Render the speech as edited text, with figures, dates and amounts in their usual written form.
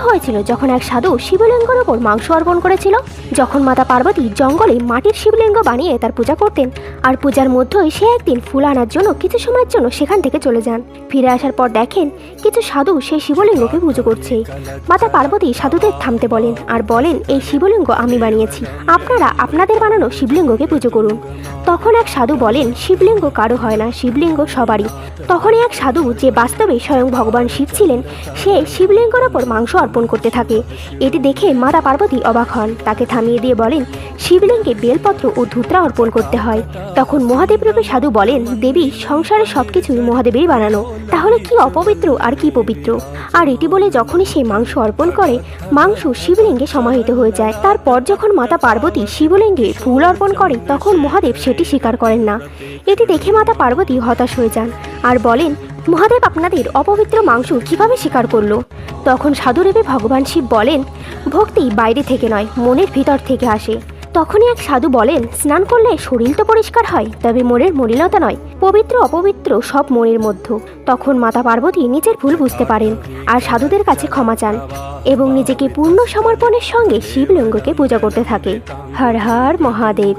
হয়েছিল যখন এক সাধু শিবলিঙ্গের ওপর মাংস অর্পণ করেছিল। যখন মাতা পার্বতী জঙ্গলে মাটির শিবলিঙ্গ বানিয়ে তার পূজা করতেন, আর পূজার মধ্যেই সে একদিন ফুল আনার জন্য কিছু সময়ের জন্য সেখান থেকে চলে যান। ফিরে আসার পর দেখেন কিছু সাধু সেই শিবলিঙ্গকে পুজো করছে। মাতা পার্বতী সাধুদের থামতে বলেন আর বলেন, এই শিবলিঙ্গ আমি বানিয়েছি, আপনারা আপনাদের বানানো শিবলিঙ্গকে পুজো করুন। তখন এক সাধু বলেন, শিবলিঙ্গ কারো হয় না, শিবলিঙ্গ সবারই। তখনই এক সাধু, যে বাস্তবে স্বয়ং ভগবান শিব ছিলেন, সে শিবলিঙ্গের ওপর মাংস অর্পণ করতে থাকে। এটি দেখে মাতা পার্বতী অবাক হন, তাকে থামিয়ে দিয়ে বলেন, শিবলিঙ্গে বেলপত্র ও ধূত্রা অর্পণ করতে হয়। তখন মহাদেব রূপে সাধু বলেন, দেবী, সংসারের সবকিছুই মহাদেবেরই বানানো, তাহলে কি অপবিত্র আর কি পবিত্র। আর এটি বলে যখনই সে মাংস অর্পণ করে, মাংস শিবলিঙ্গে সমাহিত হয়ে যায়। তারপর যখন মাতা পার্বতী শিবলিঙ্গে ফুল অর্পণ করে, তখন মহাদেব সেটি স্বীকার করেন না। এটি দেখে মাতা পার্বতী হতাশ হয়ে যান আর বলেন, মহাদেব আপনাদের অপবিত্র মাংস কিভাবে স্বীকার করলো? তখন সাধুরূপে ভগবান শিব বলেন, ভক্তি বাইরে থেকে নয়, মনের ভিতর থেকে আসে। তখনই এক সাধু বলেন, স্নান করলে শরীর তো পরিষ্কার হয়, তবে মনের মলিনতা নয়, পবিত্র অপবিত্র সব মনের মধ্যে। তখন মাতা পার্বতী নিজের ভুল বুঝতে পারেন আর সাধুদের কাছে ক্ষমা চান এবং নিজেকে পূর্ণ সমর্পণের সঙ্গে শিবলিঙ্গকে পূজা করতে থাকে। হর হর মহাদেব।